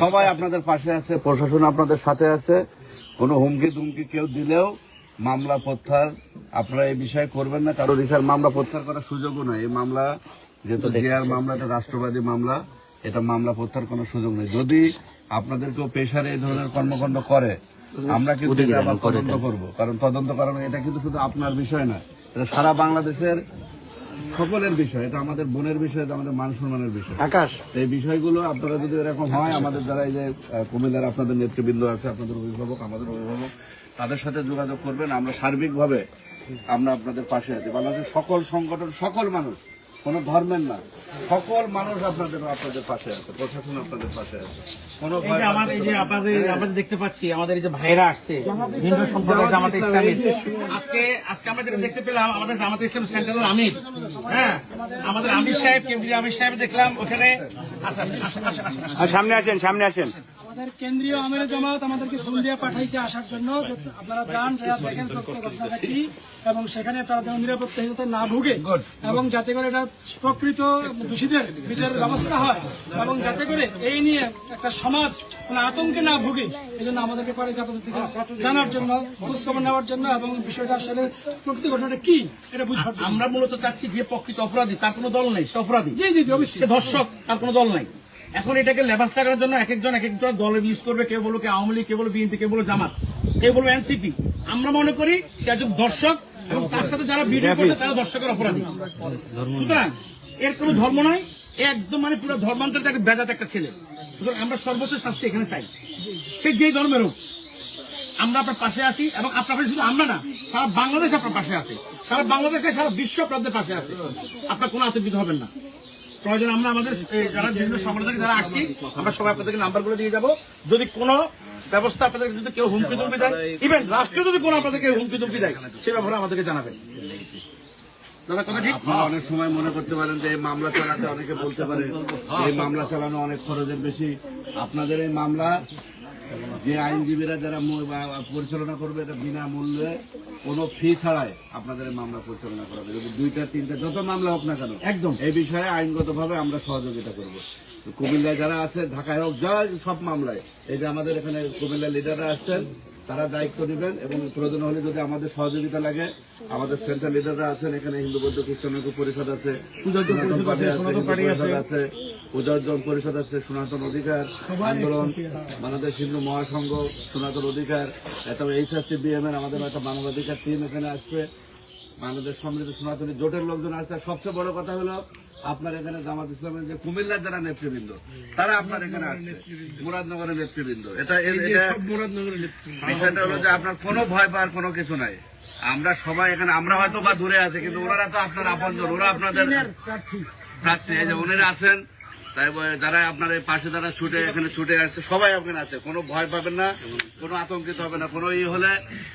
সবাই আপনাদের পাশে আছে, প্রশাসন আপনাদের সাথে আছে। কোনো হুমকি দুমকি কেউ দিলেও মামলা প্রত্যাহার আপনারা এই বিষয়ে করবেন না। কারণ এটার মামলা প্রত্যাহার করার সুযোগও নাই। এই মামলা যেহেতু জিয়ার মামলা, এটা রাষ্ট্রবাদী মামলা, এটা মামলা প্রত্যাহার কোনো সুযোগ নেই। যদি আপনাদেরকেও পেশারে এই ধরনের কর্মকাণ্ড করে, আমরা কিন্তু এটা আবার তদন্ত করবো। কারণ তদন্ত করানো এটা কিন্তু শুধু আপনার বিষয় না, এটা সারা বাংলাদেশের সকলের বিষয়। এটা আমাদের বোনের বিষয়, এটা আমাদের মান সম্মানের বিষয়। আকাশ, এই বিষয়গুলো আপনারা যদি এরকম হয়, আমাদের দ্বারা এই যে কুমিল্লার আপনাদের নেতৃবৃন্দ আছে, আপনাদের অভিভাবক, আমাদের অভিভাবক, তাদের সাথে যোগাযোগ করবেন। আমরা সার্বিকভাবে আমরা আপনাদের পাশে আছি। বাংলাদেশের সকল সংগঠন, সকল মানুষ, কোন ধর্মের না, সকল মানুষ আপনাদের পাশে আছে, প্রশাসন আপনাদের পাশে আছে। কোনো আমাদের দেখতে পাচ্ছি আমাদের এই যে ভাইরা আসছে হিন্দু সম্প্রদায় জামাতে ইসলামী, আজকে আমরা যেটা দেখতে পেলাম, আমাদের জামাতে ইসলাম সেন্ট্রাল আমির, হ্যাঁ, আমাদের আমির সাহেব, কেন্দ্রীয় আমির সাহেব দেখলাম ওখানে। সামনে আসেন। আমাদের কেন্দ্রীয় আমির জামাত আমাদেরকে ফোন দিয়ে পাঠাইছে আসার জন্য, আপনারা যান, দেখেন ঘটনাটা কি, এবং সেখানে তারা যেন নিরাপত্তাহীনতায় না ভুগে, এবং যাতে করে এটা প্রকৃত দোষীদের বিচারের ব্যবস্থা হয়, এবং যাতে করে এই নিয়ে একটা সমাজ কোনো আতঙ্কে না ভুগে, এই জন্য আমাদেরকে পাঠাইছে আপনাদের থেকে জানার জন্য, খোঁজখবর নেওয়ার জন্য, এবং বিষয়টা আসলে প্রকৃত ঘটনাটা কি এটা বুঝার জন্য। আমরা মূলত চাচ্ছি যে প্রকৃত অপরাধী তার কোনো দল নেই, সে অপরাধী, জি জি জি, অবশ্যই ধর্ষক, তার কোনো দল নাই। এখন এটাকে লেবাস টাকার জন্য এক একজন দলের ইউজ করবে। কেউ বলবো আওয়ামী লীগ, কেউ বলবো বিএনপি, কেউ বলবো জামাত, কেউ বলবো এনসিপি। আমরা মনে করি সে একজন দর্শক, এবং তার সাথে যারা ভিডিও করছে তারা দর্শকের অপরাধী। সুতরাং এর কোনো ধর্ম নয়, একদম মানে পুরো ধর্মান্তরিত একটা বেজাত একটা ছেলে। সুতরাং আমরা সর্বোচ্চ শাস্তি এখানে চাই, সে যে ধর্মের হোক। আমরা আপনার পাশে আছি, এবং আপনার পাশে শুধু আমরা না, সারা বাংলাদেশ আপনার পাশে আছে, সারা বাংলাদেশে, সারা বিশ্ব আপনাদের পাশে আছে। আপনার কোনো আতঙ্কিত হবেন না। প্রয়োজন আমরা আমাদের যারা বিভিন্ন সংগঠন থেকে যারা আসছি, আমরা সবাই আপনাদেরকে নাম্বারগুলো দিয়ে যাবো। যদি কোনো ব্যবস্থা আপনাদের যদি কেউ হুমকি দুমকি দেয়, ইভেন রাষ্ট্র যদি কোনো আপনাদেরকে হুমকি দুমকি দেয়, সে ব্যাপারে আমাদেরকে জানাবেন। আপনারা অনেক সময় মনে করতে পারেন যে এই মামলা চালাতে, অনেকে বলতে পারে এই মামলা চালানো অনেক খরচের বেশি। আপনাদের এই মামলা যে আইনজীবীরা যারা পরিচালনা করবে, এটা বিনামূল্যে কোনো ফি ছাড়াই আপনাদের এই মামলা পরিচালনা করা হবে। যদি 2টা 3টা যত মামলা হোক না কেন, একদম এই বিষয়ে আইনগতভাবে আমরা সহযোগিতা করব। কুমিল্লায় যারা আছে, ঢাকায় হোক, যা সব মামলায়, এই যে আমাদের এখানে কুমিল্লার লিডাররা আসছেন, তারা দায়িত্ব নেবেন, এবং প্রয়োজন হলে যদি আমাদের সহযোগিতা লাগে, আমাদের সেন্ট্রাল লিডাররা আছেন এখানে, হিন্দু বৌদ্ধ খ্রিস্টান ঐক্য পরিষদ আছে, উদয়জন পরিষদ আছে, সনাতন অধিকার আন্দোলন, বাংলাদেশ হিন্দু মহাসংঘ, সনাতন অধিকার, এটা HRCBM এর আমাদের একটা মানবাধিকার টিম এখানে আসছে, বাংলাদেশ সমৃদ্ধ সনাতনী জোটের লোকজন আসছে। সবচেয়ে বড় কথা হলো আপনার এখানে জামাত ইসলামের যে কুমিল্লার যারা নেতৃবৃন্দ, তারা আপনার এখানে আসছে, মুরাদনগরের নেতৃবৃন্দ। এটা বিষয়টা হলো যে আপনার কোনো ভয় পাওয়ার কোনো কিছু নাই। আমরা সবাই এখানে, আমরা হয়তো বা দূরে আছে, কিন্তু ওনারা তো আপনার আপনজন, ওরা আপনাদের প্রার্থী। এই যে উনিরা আছেন, তাই যারা আপনার এই পাশে যারা এখানে ছুটে আসছে, সবাই ওখানে আছে। কোনো ভয় পাবেন না, কোনো আতঙ্কিত হবে না। কোনো হলে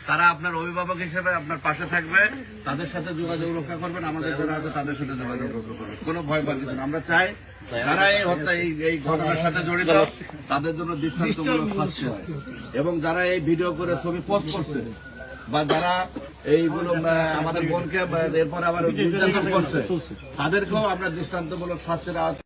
তারা আপনার অভিভাবক হিসেবে আপনার পাশে থাকবে, তাদের সাথে যোগাযোগ রক্ষা করবেন, আমাদের যারা আছে তাদের সাথে যোগাযোগ রক্ষা করবেন। কোনো ভয় পাচ্ছেন না। আমরা চাই যারা এই হত্যা, এই ঘটনার সাথে জড়িত, তাদের জন্য দৃষ্টান্তমূলক শাস্তি হয়, এবং যারা এই ভিডিও করে ছবি পোস্ট করছে, বা যারা এইগুলো আমাদের বোনকে এরপর আবার নির্যাতন করছে, তাদেরকেও আমরা দৃষ্টান্তমূলক শাস্তির